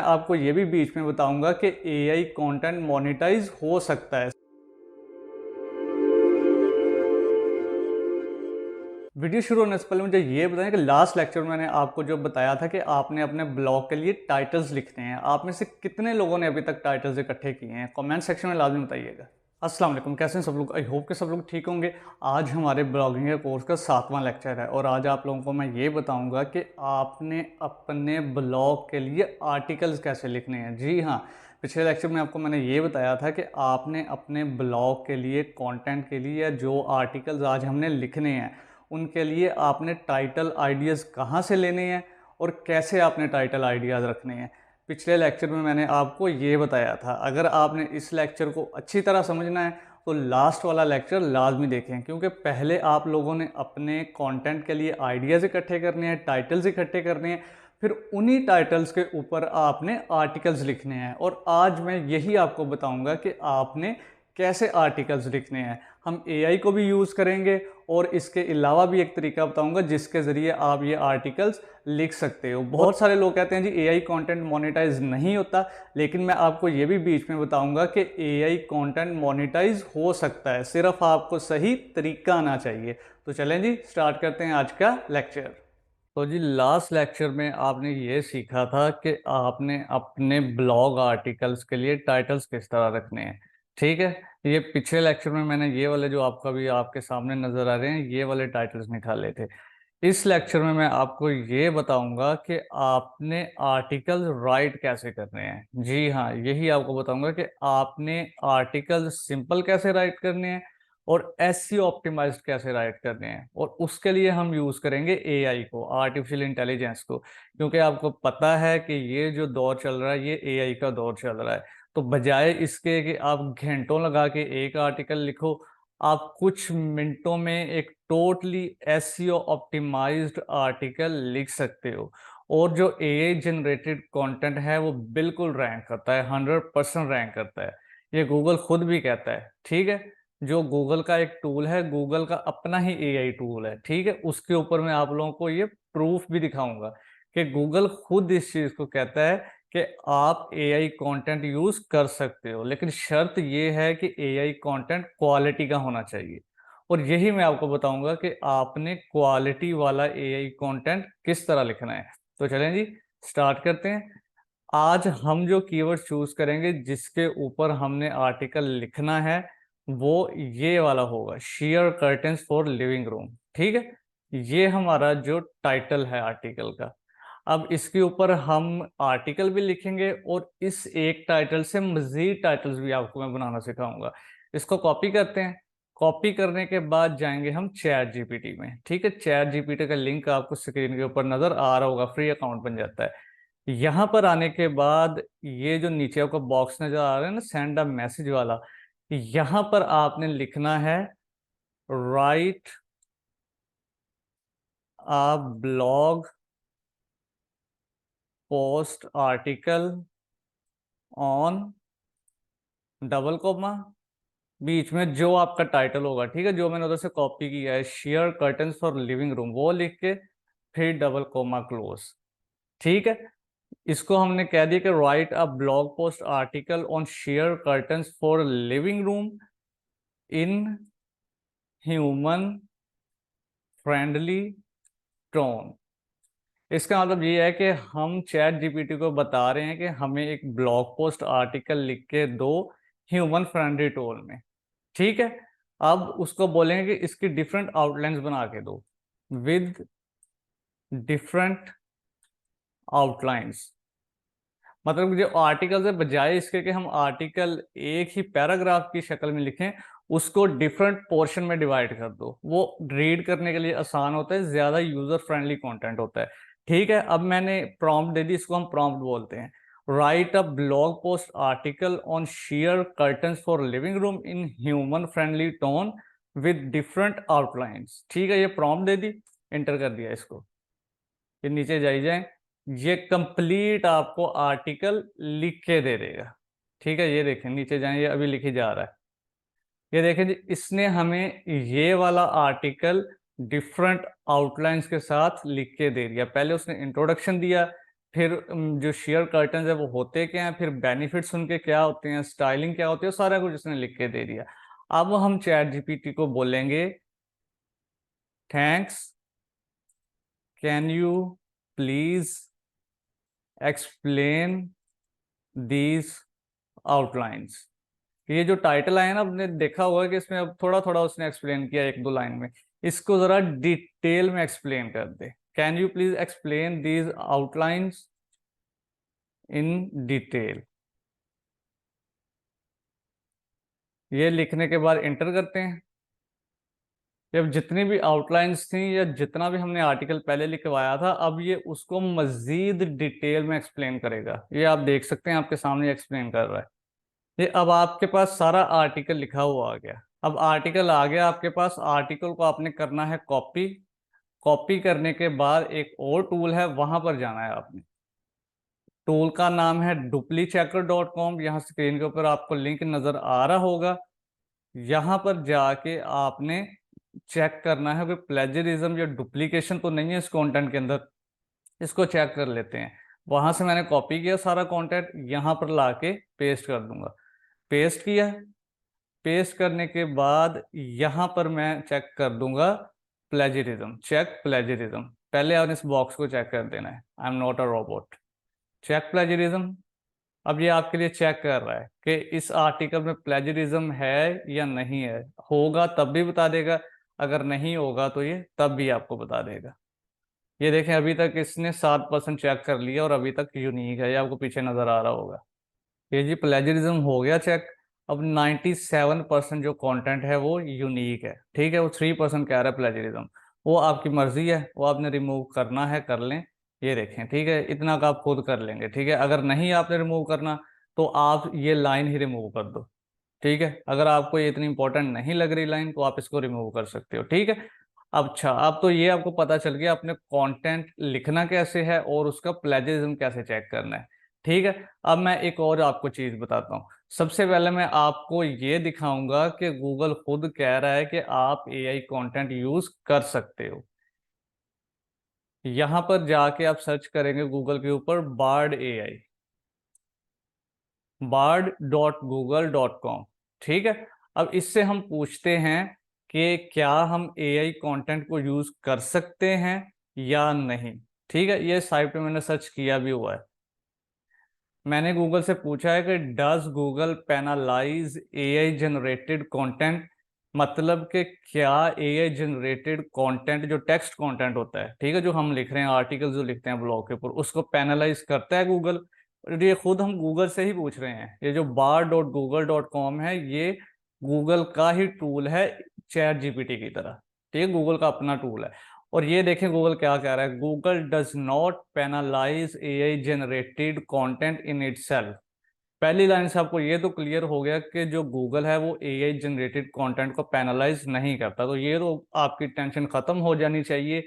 आपको ये भी बीच में बताऊंगा कि एआई कंटेंट मोनेटाइज हो सकता है। वीडियो शुरू होने से पहले मुझे ये बताएं कि लास्ट लेक्चर में मैंने आपको जो बताया था कि आपने अपने ब्लॉग के लिए टाइटल्स लिखने हैं। आप में से कितने लोगों ने अभी तक टाइटल्स इकट्ठे किए हैं? कमेंट सेक्शन में लाजमी बताइएगा। अस्सलाम वालेकुम, कैसे हैं सब लोग? आई होप कि सब लोग ठीक होंगे। आज हमारे ब्लॉगिंग के कोर्स का 7वां लेक्चर है और आज आप लोगों को मैं ये बताऊंगा कि आपने अपने ब्लॉग के लिए आर्टिकल्स कैसे लिखने हैं। जी हाँ, पिछले लेक्चर में आपको मैंने ये बताया था कि आपने अपने ब्लॉग के लिए, कंटेंट के लिए, या जो आर्टिकल्स आज हमने लिखने हैं उनके लिए आपने टाइटल आइडियाज़ कहाँ से लेने हैं और कैसे आपने टाइटल आइडियाज़ रखने हैं। पिछले लेक्चर में मैंने आपको ये बताया था। अगर आपने इस लेक्चर को अच्छी तरह समझना है तो लास्ट वाला लेक्चर लाजमी देखें, क्योंकि पहले आप लोगों ने अपने कंटेंट के लिए आइडियाज़ इकट्ठे करने हैं, टाइटल्स इकट्ठे करने हैं, फिर उन्हीं टाइटल्स के ऊपर आपने आर्टिकल्स लिखने हैं। और आज मैं यही आपको बताऊंगा कि आपने कैसे आर्टिकल्स लिखने हैं। हम एआई को भी यूज़ करेंगे और इसके अलावा भी एक तरीका बताऊंगा जिसके ज़रिए आप ये आर्टिकल्स लिख सकते हो। बहुत सारे लोग कहते हैं जी एआई कंटेंट मोनेटाइज नहीं होता, लेकिन मैं आपको ये भी बीच में बताऊंगा कि एआई कंटेंट मोनेटाइज हो सकता है, सिर्फ आपको सही तरीका आना चाहिए। तो चलें जी, स्टार्ट करते हैं आज का लेक्चर। तो जी लास्ट लेक्चर में आपने ये सीखा था कि आपने अपने ब्लॉग आर्टिकल्स के लिए टाइटल्स किस तरह रखने हैं। ठीक है, ये पिछले लेक्चर में मैंने ये वाले जो आपका भी आपके सामने नजर आ रहे हैं ये वाले टाइटल्स निकाले थे। इस लेक्चर में मैं आपको ये बताऊंगा कि आपने आर्टिकल्स राइट कैसे करने हैं। जी हाँ, यही आपको बताऊंगा कि आपने आर्टिकल्स सिंपल कैसे राइट करने हैं और एसईओ ऑप्टिमाइज्ड कैसे राइट करने हैं। और उसके लिए हम यूज करेंगे एआई को, आर्टिफिशियल इंटेलिजेंस को, क्योंकि आपको पता है कि ये जो दौर चल रहा है ये एआई का दौर चल रहा है। तो बजाय इसके कि आप घंटों लगा के एक आर्टिकल लिखो, आप कुछ मिनटों में एक टोटली एसईओ ऑप्टिमाइज्ड आर्टिकल लिख सकते हो। और जो एआई जनरेटेड कंटेंट है वो बिल्कुल रैंक करता है, 100% रैंक करता है। ये गूगल खुद भी कहता है। ठीक है, जो गूगल का एक टूल है, गूगल का अपना ही एआई टूल है, ठीक है, उसके ऊपर मैं आप लोगों को ये प्रूफ भी दिखाऊंगा कि गूगल खुद इस चीज को कहता है कि आप एआई कंटेंट यूज कर सकते हो, लेकिन शर्त ये है कि एआई कंटेंट क्वालिटी का होना चाहिए। और यही मैं आपको बताऊंगा कि आपने क्वालिटी वाला एआई कंटेंट किस तरह लिखना है। तो चलें जी, स्टार्ट करते हैं। आज हम जो कीवर्ड चूज करेंगे जिसके ऊपर हमने आर्टिकल लिखना है वो ये वाला होगा, share curtains for living room. ठीक है, ये हमारा जो टाइटल है आर्टिकल का। अब इसके ऊपर हम आर्टिकल भी लिखेंगे और इस एक टाइटल से मजीद टाइटल्स भी आपको मैं बनाना सिखाऊंगा। इसको कॉपी करते हैं। कॉपी करने के बाद जाएंगे हम चैट जीपीटी में। ठीक है, चैट जीपीटी का लिंक आपको स्क्रीन के ऊपर नजर आ रहा होगा, फ्री अकाउंट बन जाता है। यहाँ पर आने के बाद ये जो नीचे आपको बॉक्स नजर आ रहा है ना, सेंड अ मैसेज वाला, यहाँ पर आपने लिखना है write a blog post article on double comma, बीच में जो आपका टाइटल होगा, ठीक है, जो मैंने उधर से कॉपी किया है, share curtains for living room, वो लिख के फिर डबल कोमा क्लोज। ठीक है, इसको हमने कह दिया कि right a blog post article on share curtains for living room in human friendly tone. इसका मतलब ये है कि हम चैट जीपीटी को बता रहे हैं कि हमें एक ब्लॉग पोस्ट आर्टिकल लिख के दो ह्यूमन फ्रेंडली टोन में। ठीक है, अब उसको बोलेंगे कि इसकी डिफरेंट आउटलाइंस बना के दो विद डिफरेंट आउटलाइंस। मतलब जो आर्टिकल से बजाय इसके कि हम आर्टिकल एक ही पैराग्राफ की शक्ल में लिखें, उसको डिफरेंट पोर्शन में डिवाइड कर दो। वो रीड करने के लिए आसान होता है, ज्यादा यूजर फ्रेंडली कंटेंट होता है। ठीक है, अब मैंने प्रॉम्प्ट दे दी, इसको हम प्रॉम्प्ट बोलते हैं। Right a blog post article on share curtains for living room in human friendly tone with different outlines. ठीक है, ये प्रॉम्प्ट दे दी, एंटर कर दिया इसको। फिर नीचे जाए, ये कंप्लीट आपको आर्टिकल लिख के दे देगा। ठीक है, ये देखें नीचे जाएं, ये अभी लिखी जा रहा है। ये देखें जी, इसने हमें ये वाला आर्टिकल डिफरेंट आउटलाइंस के साथ लिख के दे दिया। पहले उसने इंट्रोडक्शन दिया, फिर जो शेयर कर्टन है वो होते क्या हैं, फिर बेनिफिट्स उनके क्या होते हैं, स्टाइलिंग क्या होती है, सारा कुछ उसने लिख के दे दिया। अब हम चैट जीपीटी को बोलेंगे, thanks, can you please explain these outlines. ये जो टाइटल आया ना, आपने देखा होगा कि इसमें अब थोड़ा थोड़ा उसने एक्सप्लेन किया एक दो लाइन में, इसको जरा डिटेल में एक्सप्लेन कर दे। Can you please explain these outlines in detail. ये लिखने के बाद इंटर करते हैं। जब जितनी भी आउटलाइंस थी या जितना भी हमने आर्टिकल पहले लिखवाया था, अब ये उसको मजीद डिटेल में एक्सप्लेन करेगा। ये आप देख सकते हैं, आपके सामने एक्सप्लेन कर रहा है। ये अब आपके पास सारा आर्टिकल लिखा हुआ आ गया। अब आर्टिकल आ गया आपके पास, आर्टिकल को आपने करना है कॉपी। कॉपी करने के बाद एक और टूल है, वहां पर जाना है आपने। टूल का नाम है duplicchecker.com। यहाँ स्क्रीन के ऊपर आपको लिंक नजर आ रहा होगा। यहाँ पर जाके आपने चेक करना है कि प्लेजरिज्म या डुप्लीकेशन तो नहीं है इस कंटेंट के अंदर। इसको चेक कर लेते हैं। वहां से मैंने कॉपी किया सारा कंटेंट, यहाँ पर लाके पेस्ट कर दूंगा। पेस्ट किया। पेस्ट करने के बाद यहाँ पर मैं चेक कर दूंगा प्लेजरिज्म, चेक प्लेजरिज्म। पहले आप इस बॉक्स को चेक कर देना है, I am not a robot, check plagiarism. अब ये आपके लिए चेक कर रहा है कि इस आर्टिकल में प्लेजरिज्म है या नहीं है। होगा तब भी बता देगा, अगर नहीं होगा तो ये तब भी आपको बता देगा। ये देखें, अभी तक इसने 7% चेक कर लिया और अभी तक यूनिक है, ये आपको पीछे नजर आ रहा होगा। ये जी प्लेजरिज्म हो गया चेक। अब 97% जो कंटेंट है वो यूनिक है, ठीक है। वो 3% कह रहा है प्लेजरिज्म। वो आपकी मर्जी है, वो आपने रिमूव करना है कर लें। ये देखें, ठीक है, इतना का आप खुद कर लेंगे, ठीक है। अगर नहीं आपने रिमूव करना तो आप ये लाइन ही रिमूव कर दो, ठीक है। अगर आपको ये इतनी इंपॉर्टेंट नहीं लग रही लाइन तो आप इसको रिमूव कर सकते हो, ठीक है। अच्छा, अब तो ये आपको पता चल गया अपने कंटेंट लिखना कैसे है और उसका प्लेजरिज्म कैसे चेक करना है, ठीक है। अब मैं एक और आपको चीज बताता हूँ। सबसे पहले मैं आपको ये दिखाऊंगा कि गूगल खुद कह रहा है कि आप एआई कंटेंट यूज कर सकते हो। यहां पर जाके आप सर्च करेंगे गूगल के ऊपर बार्ड एआई, bard.google.com, ठीक है। अब इससे हम पूछते हैं कि क्या हम एआई कंटेंट को यूज कर सकते हैं या नहीं, ठीक है। ये साइट पे मैंने सर्च किया भी हुआ है। मैंने गूगल से पूछा है कि does Google penalise AI generated content, मतलब कि क्या एआई जनरेटेड कंटेंट जो टेक्स्ट कंटेंट होता है, ठीक है, जो हम लिख रहे हैं, आर्टिकल जो लिखते हैं ब्लॉग के ऊपर, उसको पेनालाइज करता है गूगल। और ये खुद हम गूगल से ही पूछ रहे हैं। ये जो bar.google.com है, ये गूगल का ही टूल है, चैट जीपीटी की तरह, ठीक है, गूगल का अपना टूल है। और ये देखें गूगल क्या कह रहा है, Google does not penalise AI generated content in itself. पहली लाइन से आपको ये तो क्लियर हो गया कि जो गूगल है वो एआई जनरेटेड कंटेंट को पेनालाइज नहीं करता। तो ये तो आपकी टेंशन खत्म हो जानी चाहिए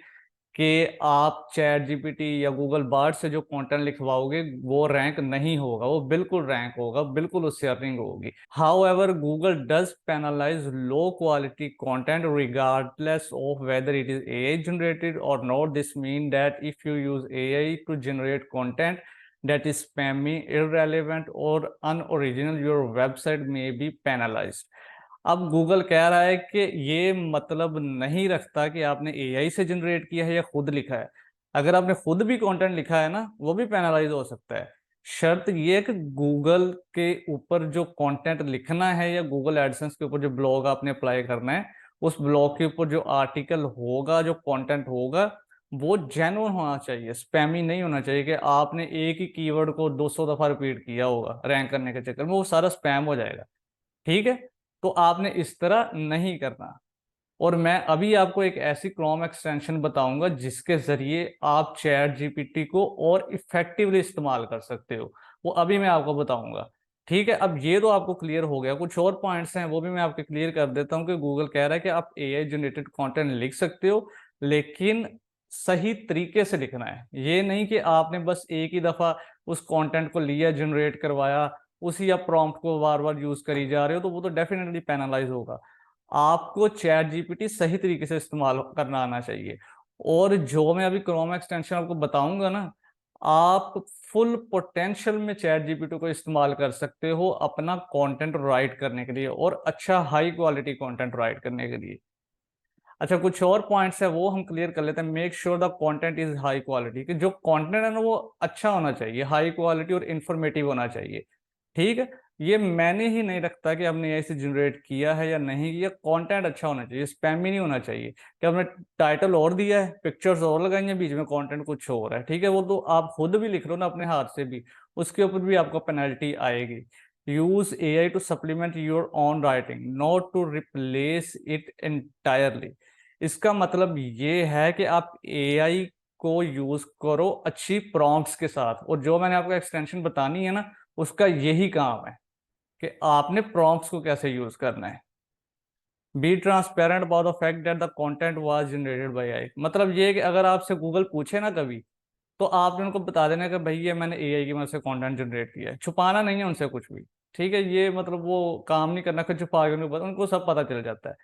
कि आप चैट जीपीटी या गूगल बार्ड से जो कंटेंट लिखवाओगे वो रैंक नहीं होगा, वो बिल्कुल रैंक होगा, बिल्कुल उससे अर्निंग होगी। However Google does penalise low quality content regardless of whether it is AI generated or not. This mean that if you use AI to generate content that is spammy, irrelevant or unoriginal, your website may be penalized. अब Google कह रहा है कि ये मतलब नहीं रखता कि आपने एआई से जनरेट किया है या खुद लिखा है। अगर आपने खुद भी कंटेंट लिखा है ना, वो भी पेनलाइज हो सकता है। शर्त ये है कि गूगल के ऊपर जो कंटेंट लिखना है या गूगल एडसेंस के ऊपर जो ब्लॉग आपने अप्लाई करना है, उस ब्लॉग के ऊपर जो आर्टिकल होगा, जो कंटेंट होगा, वो जेन्युइन होना चाहिए, स्पैमी नहीं होना चाहिए कि आपने एक ही कीवर्ड को 200 दफा रिपीट किया होगा रैंक करने के चक्कर में, वो सारा स्पैम हो जाएगा, ठीक है। तो आपने इस तरह नहीं करना। और मैं अभी आपको एक ऐसी क्रोम एक्सटेंशन बताऊंगा जिसके जरिए आप चैट जीपीटी को और इफेक्टिवली इस्तेमाल कर सकते हो, वो अभी मैं आपको बताऊंगा, ठीक है। अब ये तो आपको क्लियर हो गया। कुछ और पॉइंट्स हैं वो भी मैं आपके क्लियर कर देता हूँ कि गूगल कह रहा है कि आप एआई जनरेटेड कंटेंट लिख सकते हो, लेकिन सही तरीके से लिखना है। ये नहीं कि आपने बस एक ही दफा उस कंटेंट को लिया, जनरेट करवाया, उसी आप प्रॉम्प्ट को बार बार यूज करी जा रहे हो, तो वो तो डेफिनेटली पेनलाइज होगा। आपको चैट जीपीटी सही तरीके से इस्तेमाल करना आना चाहिए। और जो मैं अभी क्रोम एक्सटेंशन आपको बताऊंगा ना, आप फुल पोटेंशियल में चैट जीपीटी को इस्तेमाल कर सकते हो अपना कंटेंट राइट करने के लिए, और अच्छा हाई क्वालिटी कंटेंट राइट करने के लिए। अच्छा, कुछ और पॉइंट्स है वो हम क्लियर कर लेते हैं। Make sure the content is high quality, कि जो कंटेंट है ना वो अच्छा होना चाहिए, हाई क्वालिटी और इन्फॉर्मेटिव होना चाहिए। ठीक है, ये मैंने ही नहीं रखता कि हमने ऐसे जनरेट किया है या नहीं, ये कंटेंट अच्छा होना चाहिए, स्पैम ही नहीं होना चाहिए कि हमने टाइटल और दिया है, पिक्चर्स और लगाई हैं, बीच में कंटेंट कुछ और है। ठीक है, वो तो आप खुद भी लिख लो ना अपने हाथ से भी, उसके ऊपर भी आपको पेनल्टी आएगी। Use AI to supplement your own writing, not to replace it entirely. इसका मतलब ये है कि आप एआई को यूज करो अच्छी प्रॉम्प्ट्स के साथ, और जो मैंने आपको एक्सटेंशन बतानी है ना, उसका यही काम है कि आपने प्रॉम्प्ट्स को कैसे यूज करना है। Be transparent about the fact that the content was generated by AI. मतलब ये है कि अगर आपसे गूगल पूछे ना कभी, तो आपने उनको बता देना कि भाई ये मैंने एआई की मदद से कंटेंट जनरेट किया है, छुपाना नहीं है उनसे कुछ भी। ठीक है, ये मतलब वो काम नहीं करना कि छुपा के उनको सब पता चल जाता है।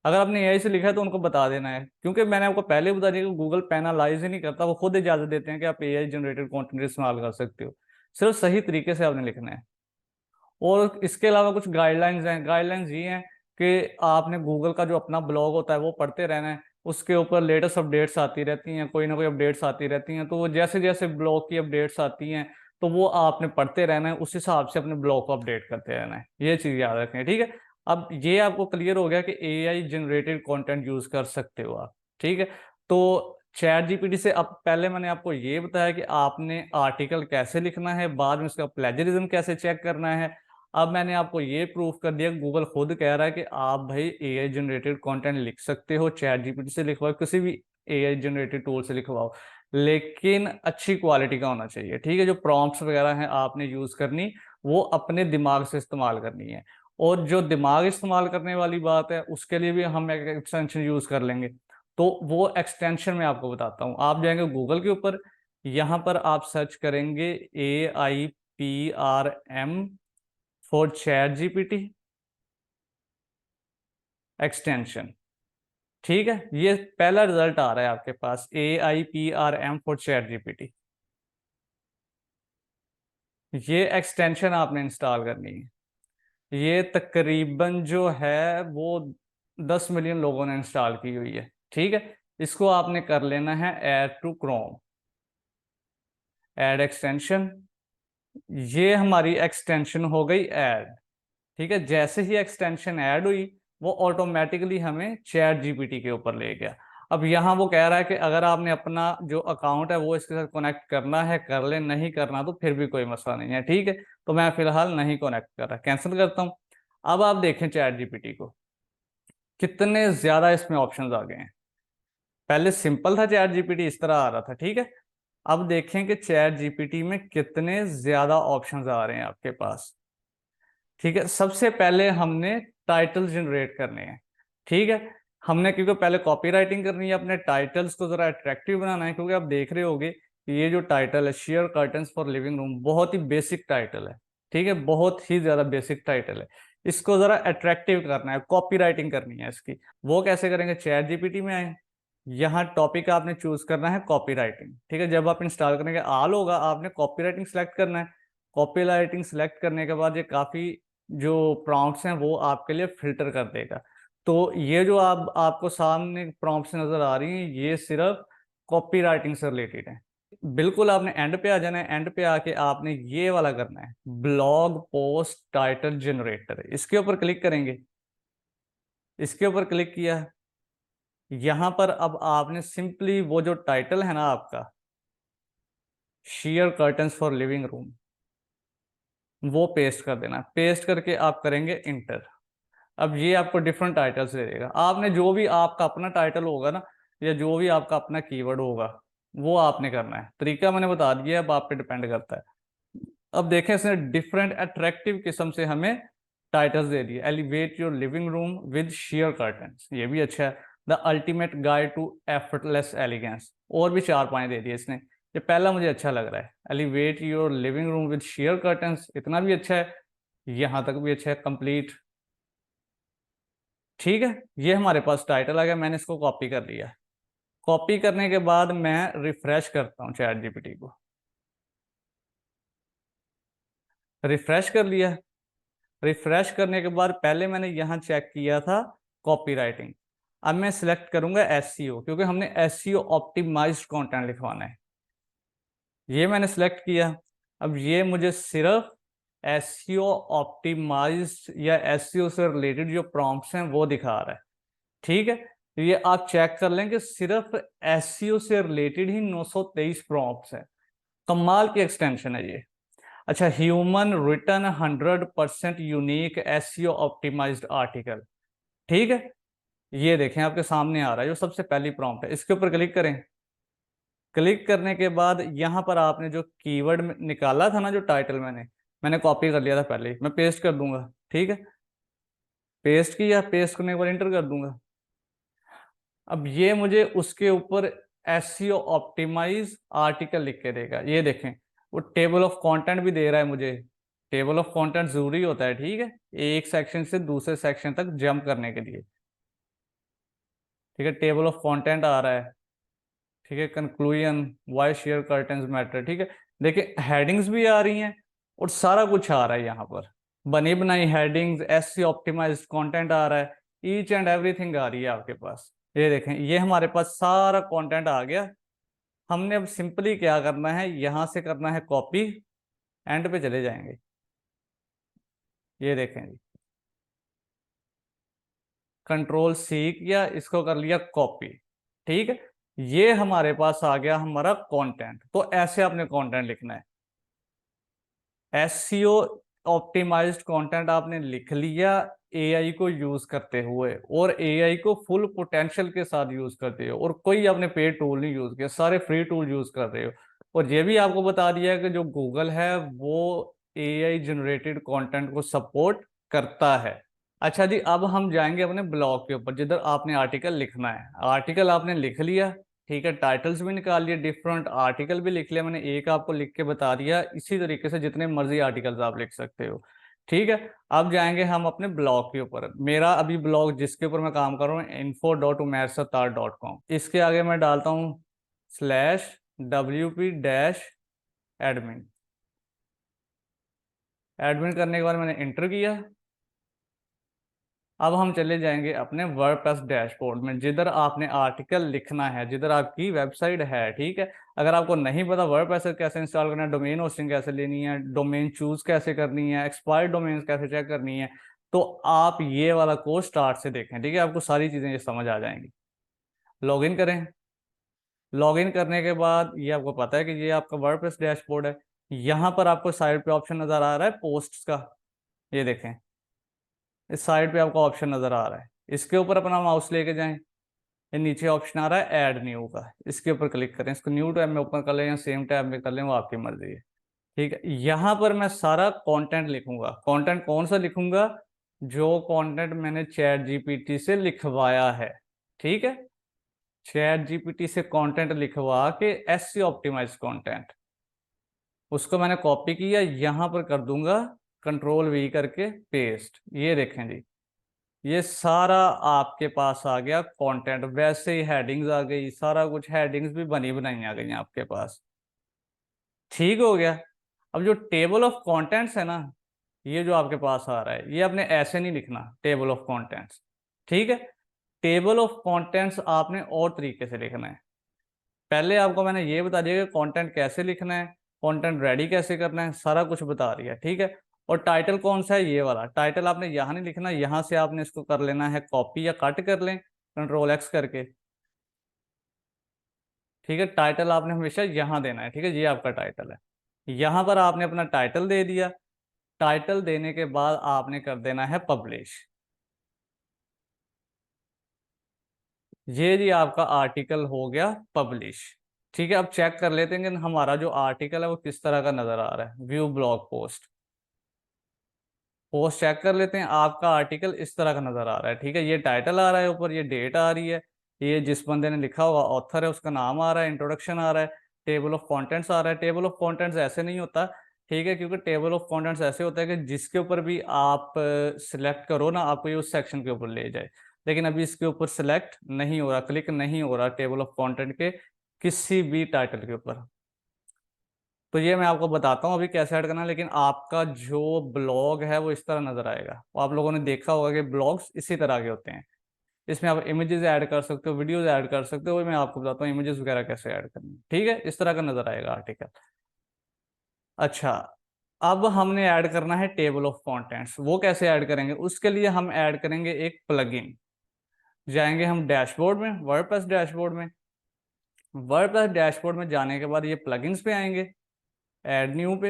अगर आपने एआई से लिखा है तो उनको बता देना है, क्योंकि मैंने आपको पहले बता दिया कि गूगल पेनालाइज ही नहीं करता, वो खुद इजाजत देते हैं कि आप एआई जनरेटेड कंटेंट इस्तेमाल कर सकते हो। सिर्फ सही तरीके से आपने लिखना है। और इसके अलावा कुछ गाइडलाइंस हैं। गाइडलाइंस ये हैं कि आपने गूगल का जो अपना ब्लॉग होता है वो पढ़ते रहना है, उसके ऊपर लेटेस्ट अपडेट्स आती रहती हैं, कोई ना कोई अपडेट्स आती रहती हैं, तो वो जैसे जैसे ब्लॉग की अपडेट्स आती हैं तो वो आपने पढ़ते रहना है, उस हिसाब से अपने ब्लॉग को अपडेट करते रहना है। ये चीज़ याद रखें। ठीक है, अब ये आपको क्लियर हो गया कि एआई जनरेटेड कंटेंट यूज कर सकते हो आप। ठीक है, तो चैट जीपीटी से अब पहले मैंने आपको ये बताया कि आपने आर्टिकल कैसे लिखना है, बाद में उसका प्लेजरिज्म कैसे चेक करना है। अब मैंने आपको ये प्रूफ कर दिया, गूगल खुद कह रहा है कि आप भाई एआई जनरेटेड कंटेंट लिख सकते हो, चैट जीपीटी से लिखवाओ, किसी भी एआई जनरेटेड टूल से लिखवाओ, लेकिन अच्छी क्वालिटी का होना चाहिए। ठीक है, जो प्रॉम्प्ट्स वगैरह हैं आपने यूज करनी, वो अपने दिमाग से इस्तेमाल करनी है। और जो दिमाग इस्तेमाल करने वाली बात है उसके लिए भी हम एक एक्सटेंशन यूज कर लेंगे, तो वो एक्सटेंशन मैं आपको बताता हूँ। आप जाएंगे गूगल के ऊपर, यहाँ पर आप सर्च करेंगे AIPRM for chat GPT extension. ठीक है, ये पहला रिजल्ट आ रहा है आपके पास, AIPRM फॉर चैट जीपीटी। ये एक्सटेंशन आपने इंस्टॉल करनी है। ये तकरीबन जो है वो 10 मिलियन लोगों ने इंस्टॉल की हुई है। ठीक है, इसको आपने कर लेना है add to Chrome, add extension. ये हमारी एक्सटेंशन हो गई ऐड। ठीक है, जैसे ही एक्सटेंशन ऐड हुई वो ऑटोमेटिकली हमें चैट जीपीटी के ऊपर ले गया। अब यहाँ वो कह रहा है कि अगर आपने अपना जो अकाउंट है वो इसके साथ कनेक्ट करना है कर ले, नहीं करना तो फिर भी कोई मसला नहीं है। ठीक है, तो मैं फिलहाल नहीं कनेक्ट कर रहा, कैंसिल करता हूँ। अब आप देखें चैट जीपीटी को, कितने ज्यादा इसमें ऑप्शंस आ गए हैं। पहले सिंपल था चैट जीपीटी, इस तरह आ रहा था। ठीक है, अब देखें कि चैट जीपीटी में कितने ज्यादा ऑप्शंस आ रहे हैं आपके पास। ठीक है, सबसे पहले हमने टाइटल जनरेट करने हैं। ठीक है, हमने क्योंकि पहले कॉपी राइटिंग करनी है, अपने टाइटल्स को जरा अट्रैक्टिव बनाना है, क्योंकि आप देख रहे होगे कि ये जो टाइटल है share curtains for living room, बहुत ही बेसिक टाइटल है। ठीक है, बहुत ही ज्यादा बेसिक टाइटल है, इसको जरा अट्रैक्टिव करना है, कॉपी राइटिंग करनी है इसकी। वो कैसे करेंगे, चैट जीपीटी में आए, यहाँ टॉपिक आपने चूज करना है कॉपी राइटिंग। ठीक है, जब आप इंस्टॉल करेंगे आल होगा, आपने कॉपी राइटिंग सेलेक्ट करना है। कॉपी राइटिंग सेलेक्ट करने के बाद ये काफी जो प्रॉम्प्ट्स हैं वो आपके लिए फिल्टर कर देगा। तो ये जो आपको सामने प्रॉम्प्ट्स नजर आ रही हैं ये सिर्फ कॉपी राइटिंग से रिलेटेड है। बिल्कुल आपने एंड पे आ जाना है, एंड पे आके आपने ये वाला करना है, ब्लॉग पोस्ट टाइटल जनरेटर, इसके ऊपर क्लिक करेंगे। इसके ऊपर क्लिक किया, यहां पर अब आपने सिंपली वो जो टाइटल है ना आपका, share curtains for living room, वो पेस्ट कर देना। पेस्ट करके आप करेंगे इंटर। अब ये आपको डिफरेंट टाइटल्स दे देगा। आपने जो भी आपका अपना टाइटल होगा ना, या जो भी आपका अपना कीवर्ड होगा वो आपने करना है। तरीका मैंने बता दिया, अब आप पे डिपेंड करता है। अब देखें इसने डिफरेंट अट्रैक्टिव किस्म से हमें टाइटल्स दे दिए। Elevate your living room with sheer curtains, ये भी अच्छा है। The ultimate guide to effortless elegance, और भी 4 पॉइंट दे दिए इसने। ये पहला मुझे अच्छा लग रहा है, elevate your living room with sheer curtains, इतना भी अच्छा है, यहाँ तक भी अच्छा है, कंप्लीट। ठीक है, ये हमारे पास टाइटल आ गया, मैंने इसको कॉपी कर लिया। कॉपी करने के बाद मैं रिफ्रेश करता हूँ चैट जीपीटी को। रिफ्रेश कर लिया। रिफ्रेश करने के बाद पहले मैंने यहाँ चेक किया था कॉपी राइटिंग। अब मैं सिलेक्ट करूंगा एसईओ, क्योंकि हमने एसईओ ऑप्टिमाइज्ड कंटेंट लिखवाना है। ये मैंने सेलेक्ट किया। अब ये मुझे सिर्फ एसईओ ऑप्टिमाइज्ड या एसईओ से रिलेटेड जो प्रॉम्प्ट्स हैं वो दिखा रहा है। ठीक है, तो ये आप चेक कर लें कि सिर्फ एसईओ से रिलेटेड ही 923 प्रॉम्प्ट्स हैं। कमाल की एक्सटेंशन है ये। अच्छा, human written 100% unique SEO optimised article. ठीक है, ये देखें आपके सामने आ रहा है जो सबसे पहली प्रॉम्प्ट है, इसके ऊपर क्लिक करें। क्लिक करने के बाद यहाँ पर आपने जो कीवर्ड निकाला था ना, जो टाइटल मैंने कॉपी कर लिया था पहले ही, मैं पेस्ट कर दूंगा। ठीक है, पेस्ट किया, पेस्ट करने के बाद इंटर कर दूंगा। अब ये मुझे उसके ऊपर एसईओ ऑप्टिमाइज आर्टिकल लिख के देगा। ये देखें, वो टेबल ऑफ कंटेंट भी दे रहा है मुझे। टेबल ऑफ कंटेंट जरूरी होता है, ठीक है, एक सेक्शन से दूसरे सेक्शन तक जंप करने के लिए। ठीक है, टेबल ऑफ कंटेंट आ रहा है। ठीक है, conclusion, why sheer curtains matter. ठीक है, देखिए हेडिंग्स भी आ रही हैं और सारा कुछ आ रहा है यहाँ पर। बनी बनाई हेडिंग्स, एसईओ ऑप्टिमाइज्ड कंटेंट आ रहा है, ईच एंड एवरीथिंग आ रही है आपके पास। ये देखें, ये हमारे पास सारा कंटेंट आ गया। हमने अब सिंपली क्या करना है, यहां से करना है कॉपी, एंड पे चले जाएंगे। ये देखें जी, कंट्रोल सी किया, इसको कर लिया कॉपी। ठीक है, ये हमारे पास आ गया हमारा कंटेंट। तो ऐसे आपने कंटेंट लिखना है। एसईओ ऑप्टिमाइज्ड कंटेंट आपने लिख लिया एआई को यूज करते हुए, और एआई को फुल पोटेंशियल के साथ यूज करते हो, और कोई आपने पेड टूल नहीं यूज किया, सारे फ्री टूल यूज कर रहे हो। और ये भी आपको बता दिया कि जो गूगल है वो एआई जनरेटेड कंटेंट को सपोर्ट करता है। अच्छा जी, अब हम जाएंगे अपने ब्लॉग के ऊपर, जिधर आपने आर्टिकल लिखना है। आर्टिकल आपने लिख लिया। ठीक है, टाइटल्स भी निकाल लिए, डिफरेंट आर्टिकल भी लिख लिया मैंने, एक आपको लिख के बता दिया। इसी तरीके से जितने मर्जी आर्टिकल्स आप लिख सकते हो। ठीक है, अब जाएंगे हम अपने ब्लॉग के ऊपर। मेरा अभी ब्लॉग जिसके ऊपर मैं काम कर रहा हूँ info.umairsatar.com, इसके आगे मैं डालता हूँ /wp-admin। एडमिन करने के बाद मैंने इंटर किया। अब हम चले जाएंगे अपने वर्डप्रेस डैशबोर्ड में, जिधर आपने आर्टिकल लिखना है, जिधर आपकी वेबसाइट है। ठीक है, अगर आपको नहीं पता वर्डप्रेस कैसे इंस्टॉल करना है, डोमेन होस्टिंग कैसे लेनी है, डोमेन चूज कैसे करनी है, एक्सपायर्ड डोमेन कैसे चेक करनी है, तो आप ये वाला कोर्स स्टार्ट से देखें। ठीक है, आपको सारी चीजें ये समझ आ जाएंगी। लॉगिन करें। लॉगिन करने के बाद ये आपको पता है कि ये आपका वर्डप्रेस डैशबोर्ड है। यहाँ पर आपको साइड पे ऑप्शन नजर आ रहा है पोस्ट का। ये देखें, इस साइड पे आपको ऑप्शन नजर आ रहा है, इसके ऊपर अपना माउस लेके जाएं। ये नीचे ऑप्शन आ रहा है ऐड न्यू का, इसके ऊपर क्लिक करें। इसको न्यू टैब में ओपन कर लें या सेम टैब में कर लें, वो आपकी मर्जी है। ठीक है, यहाँ पर मैं सारा कंटेंट लिखूंगा। कंटेंट कौन सा लिखूंगा? जो कंटेंट मैंने चैट जीपीटी से लिखवाया है। ठीक है, चैट जीपीटी से कंटेंट लिखवा के एसईओ ऑप्टिमाइज कंटेंट, उसको मैंने कॉपी किया, यहाँ पर कर दूंगा कंट्रोल वी करके पेस्ट। ये देखें जी, ये सारा आपके पास आ गया कंटेंट। वैसे ही हेडिंग्स आ गई, सारा कुछ, हेडिंग्स भी बनी बनाई आ गई हैं आपके पास। ठीक हो गया। अब जो टेबल ऑफ कंटेंट्स है ना, ये जो आपके पास आ रहा है, ये आपने ऐसे नहीं लिखना टेबल ऑफ कंटेंट्स। ठीक है, टेबल ऑफ कंटेंट्स आपने और तरीके से लिखना है। पहले आपको मैंने ये बता दिया कि कंटेंट कैसे लिखना है, कंटेंट रेडी कैसे करना है, सारा कुछ बता रही है। ठीक है, और टाइटल कौन सा है? ये वाला टाइटल आपने यहाँ नहीं लिखना, यहाँ से आपने इसको कर लेना है कॉपी, या कट कर लें कंट्रोल एक्स करके। ठीक है, टाइटल आपने हमेशा यहाँ देना है। ठीक है, ये आपका टाइटल है। यहाँ पर आपने अपना टाइटल दे दिया। टाइटल देने के बाद आपने कर देना है पब्लिश। ये जी आपका आर्टिकल हो गया पब्लिश। ठीक है, अब चेक कर लेते हैं कि हमारा जो आर्टिकल है वो किस तरह का नजर आ रहा है। View blog post, post check कर लेते हैं। आपका आर्टिकल इस तरह का नजर आ रहा है। ठीक है, ये टाइटल आ रहा है ऊपर, ये डेट आ रही है, ये जिस बंदे ने लिखा हुआ ऑथर है उसका नाम आ रहा है, इंट्रोडक्शन आ रहा है, टेबल ऑफ कंटेंट्स आ रहा है। टेबल ऑफ कंटेंट्स ऐसे नहीं होता। ठीक है, क्योंकि टेबल ऑफ कंटेंट्स ऐसे होता है कि जिसके ऊपर भी आप सिलेक्ट करो ना, आपको ये उस सेक्शन के ऊपर ले जाए। लेकिन अभी इसके ऊपर सिलेक्ट नहीं हो रहा, क्लिक नहीं हो रहा टेबल ऑफ कंटेंट के किसी भी टाइटल के ऊपर। तो ये मैं आपको बताता हूँ अभी कैसे ऐड करना है, लेकिन आपका जो ब्लॉग है वो इस तरह नजर आएगा। और आप लोगों ने देखा होगा कि ब्लॉग्स इसी तरह के होते हैं। इसमें आप इमेजेस ऐड कर सकते हो, वीडियोस ऐड कर सकते हो, वही मैं आपको बताता हूँ इमेजेस वगैरह कैसे ऐड करनी है। ठीक है, इस तरह का नजर आएगा आर्टिकल। अच्छा, अब हमने ऐड करना है टेबल ऑफ कंटेंट्स। वो कैसे ऐड करेंगे? उसके लिए हम ऐड करेंगे एक प्लगइन। जाएंगे हम डैशबोर्ड में, वर्डप्रेस डैशबोर्ड में। वर्डप्रेस डैशबोर्ड में जाने के बाद ये प्लगइन्स पे आएंगे, ऐड न्यू पे।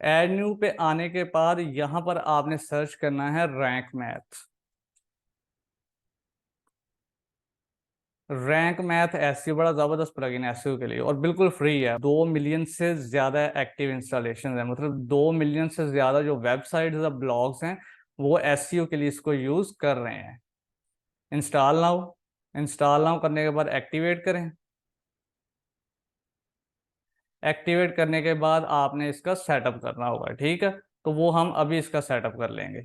ऐड न्यू पे आने के बाद यहां पर आपने सर्च करना है rank math. Rank math SEO बड़ा जबरदस्त प्लगइन है एसईओ के लिए, और बिल्कुल फ्री है। 2 मिलियन से ज्यादा एक्टिव इंस्टॉलेशन है, मतलब 2 मिलियन से ज्यादा जो वेबसाइट्स या ब्लॉग्स हैं वो एसईओ के लिए इसको यूज कर रहे हैं। Install now. इंस्टॉल नाउ करने के बाद एक्टिवेट करें। एक्टिवेट करने के बाद आपने इसका सेटअप करना होगा, ठीक है। तो वो हम अभी इसका सेटअप कर लेंगे।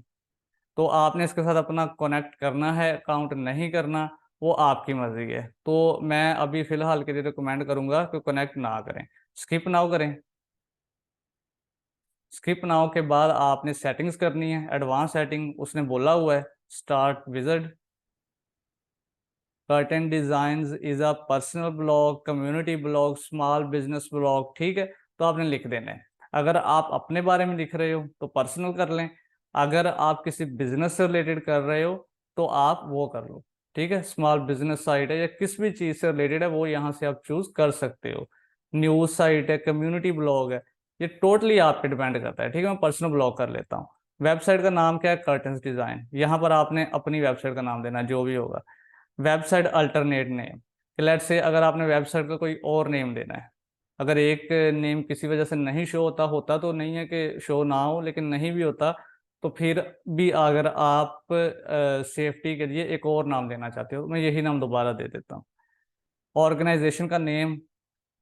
तो आपने इसके साथ अपना कनेक्ट करना है, अकाउंट नहीं करना वो आपकी मर्जी है। तो मैं अभी फिलहाल के लिए रिकमेंड करूंगा कि कनेक्ट ना करें, स्किप नाउ करें। स्किप नाउ के बाद आपने सेटिंग्स करनी है, एडवांस सेटिंग उसने बोला हुआ है। Start visit. Curtain designs is a personal blog, community blog, small business blog, ठीक है। तो आपने लिख देना है। अगर आप अपने बारे में लिख रहे हो तो पर्सनल कर लें, अगर आप किसी बिजनेस से रिलेटेड कर रहे हो तो आप वो कर लो, ठीक है। स्मॉल बिजनेस साइट है या किस भी चीज़ से रिलेटेड है वो यहाँ से आप चूज कर सकते हो। न्यूज साइट है, कम्युनिटी ब्लॉग है, ये टोटली आप पे डिपेंड करता है, ठीक है। मैं पर्सनल ब्लॉग कर लेता हूँ। वेबसाइट का नाम क्या है? Curtains design. यहाँ पर आपने अपनी वेबसाइट का नाम देना है, जो भी होगा। Website alternate name, let's say अगर आपने वेबसाइट का कोई और नेम देना है, अगर एक नेम किसी वजह से नहीं शो होता, होता तो नहीं है कि शो ना हो, लेकिन नहीं भी होता, तो फिर भी अगर आप सेफ्टी के लिए एक और नाम देना चाहते हो, मैं यही नाम दोबारा दे देता हूँ। ऑर्गेनाइजेशन का नेम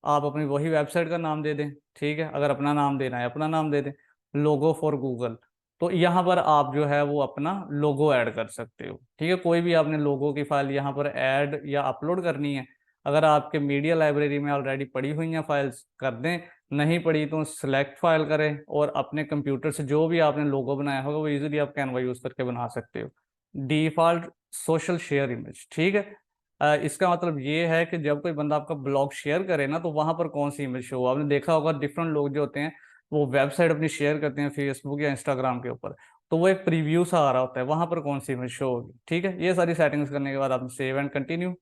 आप अपनी वही वेबसाइट का नाम दे दें, ठीक है। अगर अपना नाम देना है अपना नाम दे दें। लोगो फॉर गूगल, तो यहाँ पर आप जो है वो अपना लोगो ऐड कर सकते हो, ठीक है। कोई भी आपने लोगो की फाइल यहाँ पर ऐड या अपलोड करनी है, अगर आपके मीडिया लाइब्रेरी में ऑलरेडी पड़ी हुई हैं फाइल्स, कर दें। नहीं पड़ी तो सिलेक्ट फाइल करें और अपने कंप्यूटर से जो भी आपने लोगो बनाया होगा वो इजीली आप कैनवा यूज करके बना सकते हो। डिफॉल्ट सोशल शेयर इमेज, ठीक है। इसका मतलब ये है कि जब कोई बंदा आपका ब्लॉग शेयर करे ना, तो वहां पर कौन सी इमेज शो हो। आपने देखा होगा डिफरेंट लोग जो होते हैं वो वेबसाइट अपनी शेयर करते हैं फेसबुक या इंस्टाग्राम के ऊपर, तो वो एक प्रीव्यू सा आ रहा होता है, वहां पर कौन सी इमेज शो होगी, ठीक है। ये सारी सेटिंग्स करने के बाद आपने save and continue.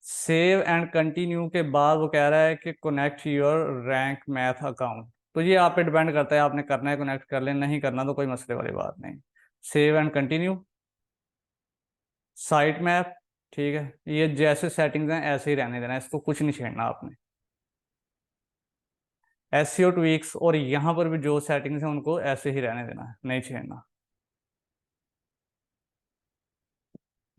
Save and continue के बाद वो कह रहा है कि connect your rank math account. तो ये आप पे डिपेंड करता है, आपने करना है कनेक्ट कर लें, नहीं करना तो कोई मसले वाली बात नहीं। Save and continue. Site map, ठीक है। ये जैसे सेटिंग्स हैं ऐसे ही रहने देना है, इसको कुछ नहीं छेड़ना आपने। एसईओ ट्वीक्स, और यहाँ पर भी जो सेटिंग्स हैं उनको ऐसे ही रहने देना है, नहीं छेड़ना।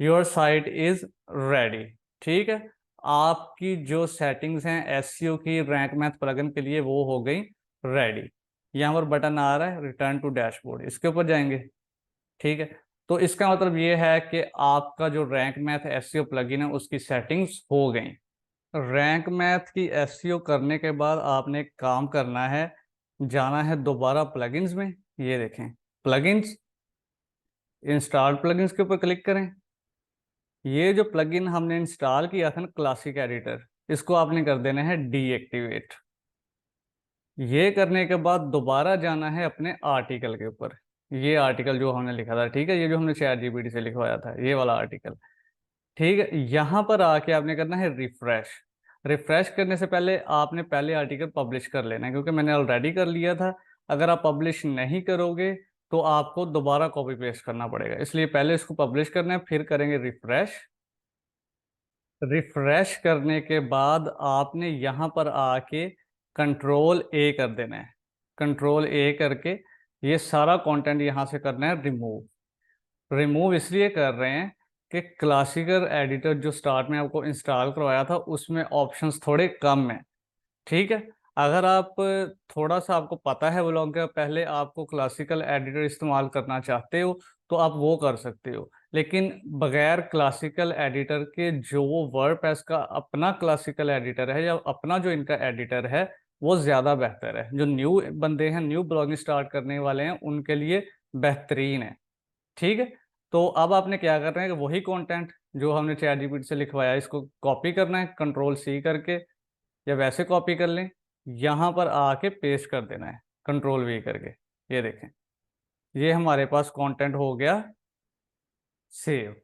योर साइट इज रेडी, ठीक है। आपकी जो सेटिंग्स हैं एसईओ की रैंक मैथ प्लगइन के लिए वो हो गई रेडी। यहाँ पर बटन आ रहा है रिटर्न टू डैशबोर्ड, इसके ऊपर जाएंगे, ठीक है। तो इसका मतलब ये है कि आपका जो रैंक मैथ एसईओ प्लगइन है उसकी सेटिंग्स हो गई। रैंक मैथ की एसईओ करने के बाद आपने एक काम करना है, जाना है दोबारा प्लगइन्स में। ये देखें प्लगइन्स, इंस्टॉल प्लगइन्स के ऊपर क्लिक करें। ये जो प्लगइन हमने इंस्टॉल किया था ना क्लासिक एडिटर, इसको आपने कर देना है डीएक्टिवेट। ये करने के बाद दोबारा जाना है अपने आर्टिकल के ऊपर। ये आर्टिकल जो हमने लिखा था, ठीक है, ये जो हमने चैट जीपीटी से लिखवाया था, ये वाला आर्टिकल, ठीक है। यहाँ पर आके आपने करना है रिफ्रेश। रिफ्रेश करने से पहले आपने पहले आर्टिकल पब्लिश कर लेना है, क्योंकि मैंने ऑलरेडी कर लिया था। अगर आप पब्लिश नहीं करोगे तो आपको दोबारा कॉपी पेस्ट करना पड़ेगा, इसलिए पहले इसको पब्लिश करना है, फिर करेंगे रिफ्रेश। रिफ्रेश करने के बाद आपने यहाँ पर आके कंट्रोल ए कर देना है। कंट्रोल ए करके ये सारा कंटेंट यहाँ से करना है रिमूव। रिमूव इसलिए कर रहे हैं कि क्लासिकल एडिटर जो स्टार्ट में आपको इंस्टॉल करवाया था उसमें ऑप्शंस थोड़े कम हैं, ठीक है। अगर आप थोड़ा सा आपको पता है ब्लॉग का, पहले आपको क्लासिकल एडिटर इस्तेमाल करना चाहते हो तो आप वो कर सकते हो, लेकिन बगैर क्लासिकल एडिटर के जो वो वर्डप्रेस का अपना क्लासिकल एडिटर है या अपना जो इनका एडिटर है वो ज़्यादा बेहतर है। जो न्यू बंदे हैं, न्यू ब्लॉगिंग स्टार्ट करने वाले हैं, उनके लिए बेहतरीन है। ठीक है। तो अब आपने क्या करना है कि वही कंटेंट जो हमने चैट जीपीटी से लिखवाया इसको कॉपी करना है, कंट्रोल सी करके, या वैसे कॉपी कर लें, यहाँ पर आके पेस्ट कर देना है कंट्रोल वी करके। ये देखें, ये हमारे पास कंटेंट हो गया सेव।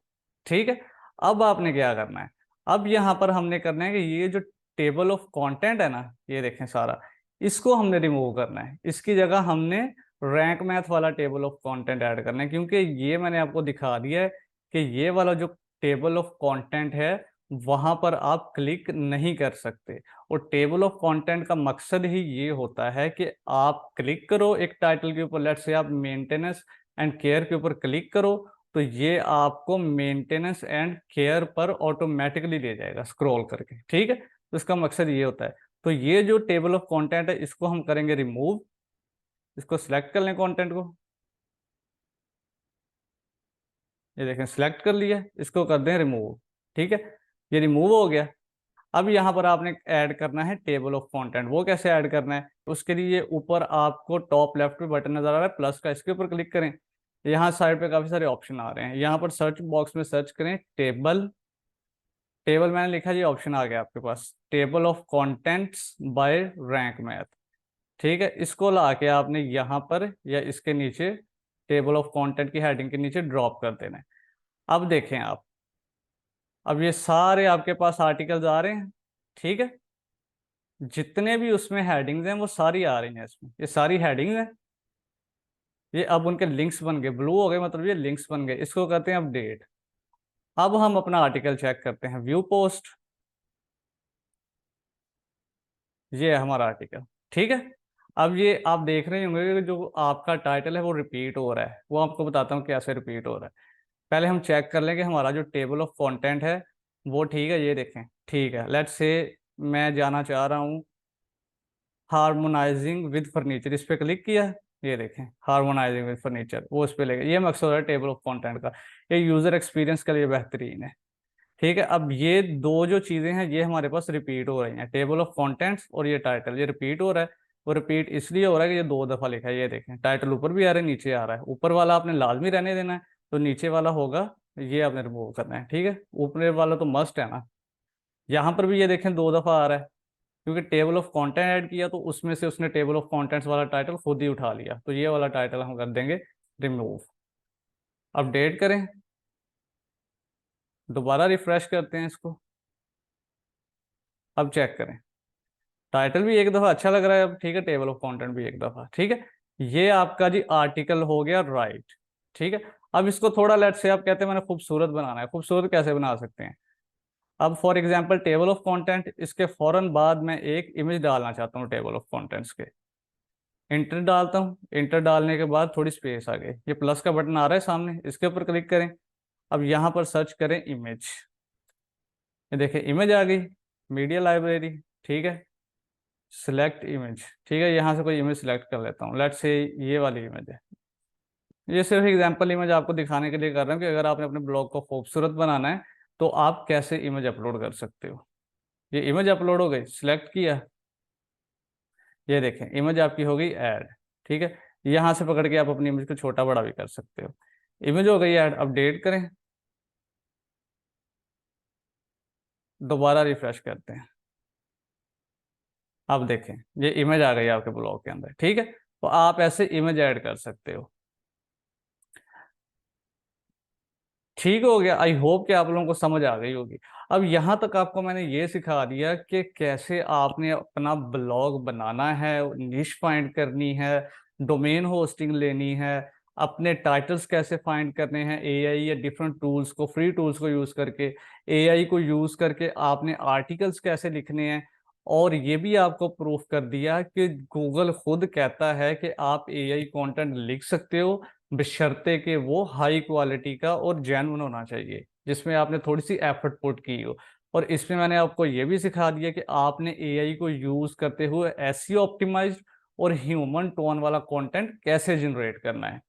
ठीक है। अब आपने क्या करना है, अब यहाँ पर हमने करना है कि ये जो टेबल ऑफ कंटेंट है ना, ये देखें सारा, इसको हमने रिमूव करना है। इसकी जगह हमने रैंक मैथ वाला टेबल ऑफ कंटेंट ऐड करना है, क्योंकि ये मैंने आपको दिखा दिया है कि ये वाला जो टेबल ऑफ कंटेंट है वहां पर आप क्लिक नहीं कर सकते। और टेबल ऑफ कंटेंट का मकसद ही ये होता है कि आप क्लिक करो एक टाइटल के ऊपर, लेट्स से आप मेंटेनेंस एंड केयर के ऊपर क्लिक करो, तो ये आपको मेंटेनेंस एंड केयर पर ऑटोमेटिकली ले जाएगा स्क्रॉल करके। ठीक है। तो इसका मकसद ये होता है। तो ये जो टेबल ऑफ कंटेंट है इसको हम करेंगे रिमूव। इसको सिलेक्ट कर लें कंटेंट को, ये देखें सिलेक्ट कर लिया, इसको कर दें रिमूव। ठीक है, ये रिमूव हो गया। अब यहाँ पर आपने ऐड करना है टेबल ऑफ कंटेंट। वो कैसे ऐड करना है, उसके लिए ऊपर आपको टॉप लेफ्ट पे बटन नजर आ रहा है प्लस का, इसके ऊपर क्लिक करें। यहाँ साइड पे काफी सारे ऑप्शन आ रहे हैं, यहाँ पर सर्च बॉक्स में सर्च करें टेबल। टेबल मैंने लिखा, ये ऑप्शन आ गया आपके पास, table of contents by Rank Math. ठीक है, इसको ला के आपने यहाँ पर या इसके नीचे टेबल ऑफ कंटेंट की हेडिंग के नीचे ड्रॉप कर देना है। अब देखें आप, अब ये सारे आपके पास आर्टिकल्स आ रहे हैं। ठीक है, जितने भी उसमें हेडिंग्स हैं वो सारी आ रही हैं इसमें, ये सारी हेडिंग्स हैं। ये अब उनके लिंक्स बन गए, ब्लू हो गए, मतलब ये लिंक्स बन गए। इसको कहते हैं अपडेट। अब हम अपना आर्टिकल चेक करते हैं, व्यू पोस्ट, ये है हमारा आर्टिकल। ठीक है। अब ये आप देख रहे होंगे कि जो आपका टाइटल है वो रिपीट हो रहा है। वो आपको बताता हूँ कैसे रिपीट हो रहा है। पहले हम चेक कर लेंगे हमारा जो टेबल ऑफ कंटेंट है वो ठीक है। ये देखें, ठीक है। लेट्स से मैं जाना चाह रहा हूँ हार्मोनाइजिंग विद फर्नीचर, इस पर क्लिक किया, ये देखें हार्मोनाइजिंग विद फर्नीचर, वो इस पर लेगा। ये मकसद है टेबल ऑफ कंटेंट का, ये यूजर एक्सपीरियंस के लिए बेहतरीन है। ठीक है। अब ये दो जो चीजें हैं ये हमारे पास रिपीट हो रही हैं, टेबल ऑफ कंटेंट्स और ये टाइटल, ये रिपीट हो रहा है। वो रिपीट इसलिए हो रहा है कि ये दो दफा लिखा है। ये देखें टाइटल ऊपर भी आ रहा है नीचे आ रहा है। ऊपर वाला आपने लाजमी रहने देना है, तो नीचे वाला होगा ये आपने रिमूव करना है। ठीक है, ऊपर वाला तो मस्ट है ना। यहाँ पर भी ये देखें दो दफा आ रहा है, क्योंकि टेबल ऑफ कंटेंट ऐड किया तो उसमें से उसने टेबल ऑफ कंटेंट्स वाला टाइटल खुद ही उठा लिया, तो ये वाला टाइटल हम कर देंगे रिमूव। अपडेट करें, दोबारा रिफ्रेश करते हैं इसको, अब चेक करें, टाइटल भी एक दफा अच्छा लग रहा है अब। ठीक है, टेबल ऑफ कंटेंट भी एक दफा। ठीक है, ये आपका जी आर्टिकल हो गया राइट। ठीक है। अब इसको थोड़ा, लेट्स से आप कहते हैं मैंने खूबसूरत बनाना है, खूबसूरत कैसे बना सकते हैं। अब for example table of content, इसके फौरन बाद मैं एक इमेज डालना चाहता हूँ टेबल ऑफ कंटेंट्स के, इंटर डालता हूँ। इंटर डालने के बाद थोड़ी स्पेस आ गई, ये प्लस का बटन आ रहा है सामने, इसके ऊपर क्लिक करें। अब यहाँ पर सर्च करें इमेज, ये देखिए इमेज आ गई, मीडिया लाइब्रेरी। ठीक है, सिलेक्ट इमेज। ठीक है, यहाँ से कोई इमेज सिलेक्ट कर लेता हूँ, लेट्स से ये वाली इमेज है। ये सिर्फ एग्जांपल इमेज आपको दिखाने के लिए कर रहा हूँ कि अगर आपने अपने ब्लॉग को खूबसूरत बनाना है तो आप कैसे इमेज अपलोड कर सकते हो। ये इमेज अपलोड हो गई, सिलेक्ट किया, ये देखें इमेज आपकी हो गई ऐड। ठीक है, यहाँ से पकड़ के आप अपनी इमेज को छोटा बड़ा भी कर सकते हो। इमेज हो गई ऐड, अपडेट करें, दोबारा रिफ्रेश करते हैं। अब देखें ये इमेज आ गई आपके ब्लॉग के अंदर। ठीक है, तो आप ऐसे इमेज ऐड कर सकते हो। ठीक हो गया, आई होप कि आप लोगों को समझ आ गई होगी। अब यहाँ तक आपको मैंने ये सिखा दिया कि कैसे आपने अपना ब्लॉग बनाना है, निश फाइंड करनी है, डोमेन होस्टिंग लेनी है, अपने टाइटल्स कैसे फाइंड करने हैं एआई या डिफरेंट टूल्स को, फ्री टूल्स को यूज़ करके, एआई को यूज़ करके आपने आर्टिकल्स कैसे लिखने हैं। और ये भी आपको प्रूफ कर दिया कि गूगल खुद कहता है कि आप एआई कंटेंट लिख सकते हो, बशर्ते कि वो हाई क्वालिटी का और जेन्युइन होना चाहिए, जिसमें आपने थोड़ी सी एफर्ट पुट की हो। और इसमें मैंने आपको ये भी सिखा दिया कि आपने एआई को यूज़ करते हुए एसईओ ऑप्टिमाइज्ड और ह्यूमन टोन वाला कंटेंट कैसे जनरेट करना है।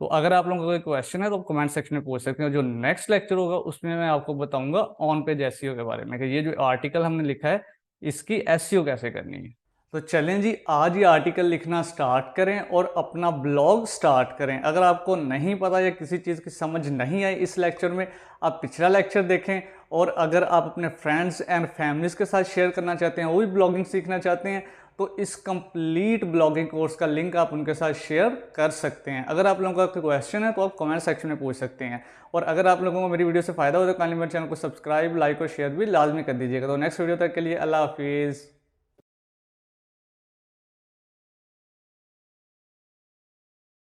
तो अगर आप लोगों को कोई क्वेश्चन है तो कमेंट सेक्शन में पूछ सकते हैं। जो नेक्स्ट लेक्चर होगा उसमें मैं आपको बताऊंगा ऑन पेज एसईओ के बारे में कि ये जो आर्टिकल हमने लिखा है इसकी एसईओ कैसे करनी है। तो चलें जी, आज ये आर्टिकल लिखना स्टार्ट करें और अपना ब्लॉग स्टार्ट करें। अगर आपको नहीं पता या किसी चीज़ की समझ नहीं आई इस लेक्चर में, आप पिछला लेक्चर देखें। और अगर आप अपने फ्रेंड्स एंड फैमिलीज के साथ शेयर करना चाहते हैं, वो भी ब्लॉगिंग सीखना चाहते हैं, तो इस कंप्लीट ब्लॉगिंग कोर्स का लिंक आप उनके साथ शेयर कर सकते हैं। अगर आप लोगों का क्वेश्चन है तो आप कमेंट सेक्शन में पूछ सकते हैं। और अगर आप लोगों को मेरी वीडियो से फायदा हो तो काइंडली मेरे चैनल को सब्सक्राइब, लाइक और शेयर भी लाजमी कर दीजिएगा। तो नेक्स्ट वीडियो तक के लिए अल्लाह हाफिज़।